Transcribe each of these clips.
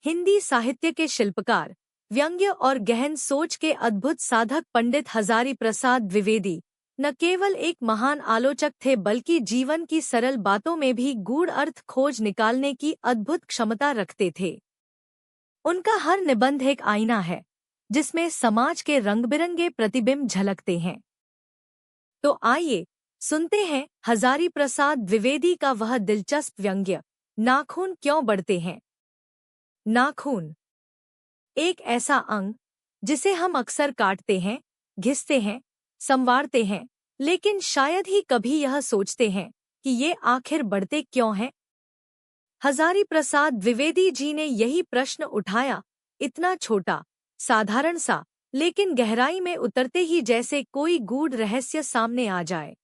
हिंदी साहित्य के शिल्पकार, व्यंग्य और गहन सोच के अद्भुत साधक पंडित हजारी प्रसाद द्विवेदी न केवल एक महान आलोचक थे बल्कि जीवन की सरल बातों में भी गूढ़ अर्थ खोज निकालने की अद्भुत क्षमता रखते थे। उनका हर निबंध एक आईना है जिसमें समाज के रंग-बिरंगे प्रतिबिंब झलकते हैं। तो आइए सुनते हैं हजारी प्रसाद द्विवेदी का वह दिलचस्प व्यंग्य, नाखून क्यों बढ़ते हैं। नाखून एक ऐसा अंग जिसे हम अक्सर काटते हैं, घिसते हैं, संवारते हैं, लेकिन शायद ही कभी यह सोचते हैं कि ये आखिर बढ़ते क्यों हैं। हजारी प्रसाद द्विवेदी जी ने यही प्रश्न उठाया, इतना छोटा, साधारण सा, लेकिन गहराई में उतरते ही जैसे कोई गूढ़ रहस्य सामने आ जाए।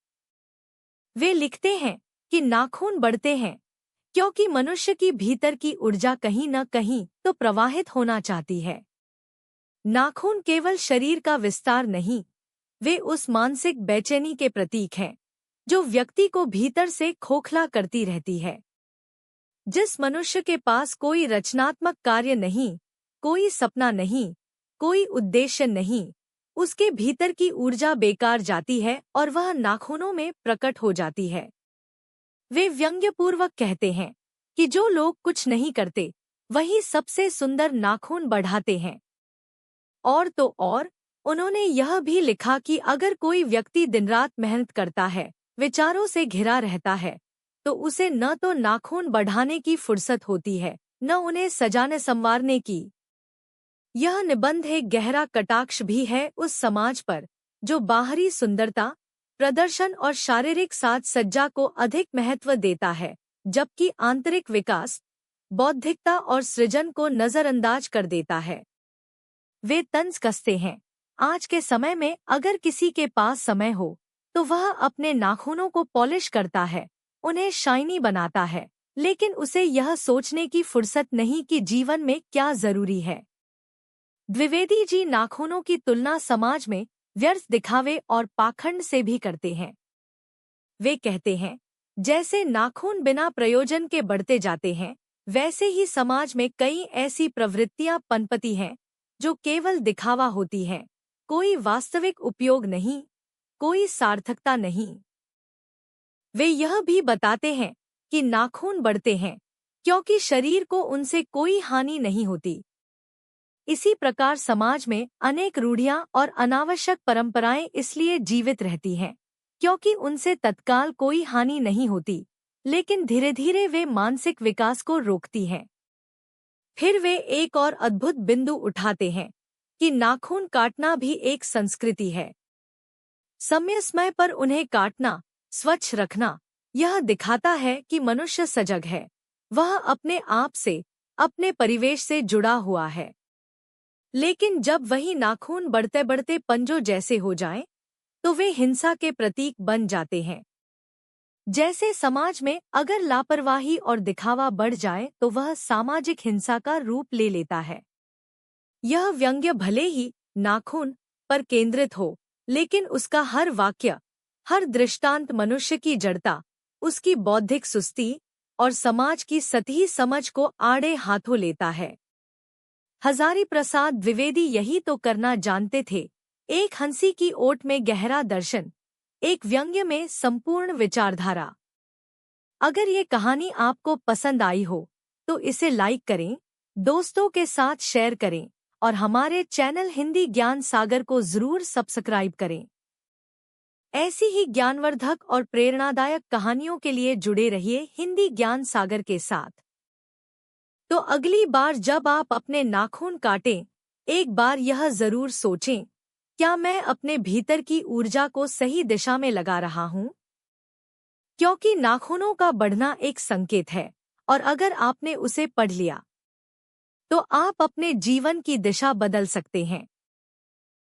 वे लिखते हैं कि नाखून बढ़ते हैं क्योंकि मनुष्य की भीतर की ऊर्जा कहीं न कहीं तो प्रवाहित होना चाहती है। नाखून केवल शरीर का विस्तार नहीं, वे उस मानसिक बेचैनी के प्रतीक हैं जो व्यक्ति को भीतर से खोखला करती रहती है। जिस मनुष्य के पास कोई रचनात्मक कार्य नहीं, कोई सपना नहीं, कोई उद्देश्य नहीं, उसके भीतर की ऊर्जा बेकार जाती है और वह नाखूनों में प्रकट हो जाती है। वे व्यंग्यपूर्वक कहते हैं कि जो लोग कुछ नहीं करते वही सबसे सुंदर नाखून बढ़ाते हैं। और तो और उन्होंने यह भी लिखा कि अगर कोई व्यक्ति दिन-रात मेहनत करता है, विचारों से घिरा रहता है, तो उसे न तो नाखून बढ़ाने की फुर्सत होती है, न उन्हें सजाने संवारने की। यह निबंध एक गहरा कटाक्ष भी है उस समाज पर जो बाहरी सुंदरता, प्रदर्शन और शारीरिक साज सज्जा को अधिक महत्व देता है, जबकि आंतरिक विकास, बौद्धिकता और सृजन को नजरअंदाज कर देता है। वे तंज कसते हैं, आज के समय में अगर किसी के पास समय हो तो वह अपने नाखूनों को पॉलिश करता है, उन्हें शाइनी बनाता है, लेकिन उसे यह सोचने की फुर्सत नहीं कि जीवन में क्या जरूरी है। द्विवेदी जी नाखूनों की तुलना समाज में व्यर्थ दिखावे और पाखंड से भी करते हैं। वे कहते हैं, जैसे नाखून बिना प्रयोजन के बढ़ते जाते हैं, वैसे ही समाज में कई ऐसी प्रवृत्तियां पनपती हैं जो केवल दिखावा होती हैं, कोई वास्तविक उपयोग नहीं, कोई सार्थकता नहीं। वे यह भी बताते हैं कि नाखून बढ़ते हैं क्योंकि शरीर को उनसे कोई हानि नहीं होती। इसी प्रकार समाज में अनेक रूढ़ियां और अनावश्यक परंपराएं इसलिए जीवित रहती हैं क्योंकि उनसे तत्काल कोई हानि नहीं होती, लेकिन धीरे धीरे वे मानसिक विकास को रोकती हैं। फिर वे एक और अद्भुत बिंदु उठाते हैं कि नाखून काटना भी एक संस्कृति है। समय समय पर उन्हें काटना, स्वच्छ रखना, यह दिखाता है कि मनुष्य सजग है, वह अपने आप से, अपने परिवेश से जुड़ा हुआ है। लेकिन जब वही नाखून बढ़ते बढ़ते पंजों जैसे हो जाएं, तो वे हिंसा के प्रतीक बन जाते हैं। जैसे समाज में अगर लापरवाही और दिखावा बढ़ जाए तो वह सामाजिक हिंसा का रूप ले लेता है। यह व्यंग्य भले ही नाखून पर केंद्रित हो, लेकिन उसका हर वाक्य, हर दृष्टांत मनुष्य की जड़ता, उसकी बौद्धिक सुस्ती और समाज की सतही समझ को आड़े हाथों लेता है। हजारी प्रसाद द्विवेदी यही तो करना जानते थे, एक हंसी की ओट में गहरा दर्शन, एक व्यंग्य में संपूर्ण विचारधारा। अगर ये कहानी आपको पसंद आई हो तो इसे लाइक करें, दोस्तों के साथ शेयर करें और हमारे चैनल हिंदी ज्ञान सागर को जरूर सब्सक्राइब करें। ऐसी ही ज्ञानवर्धक और प्रेरणादायक कहानियों के लिए जुड़े रहिए हिंदी ज्ञान सागर के साथ। तो अगली बार जब आप अपने नाखून काटें, एक बार यह जरूर सोचें, क्या मैं अपने भीतर की ऊर्जा को सही दिशा में लगा रहा हूं? क्योंकि नाखूनों का बढ़ना एक संकेत है, और अगर आपने उसे पढ़ लिया तो आप अपने जीवन की दिशा बदल सकते हैं।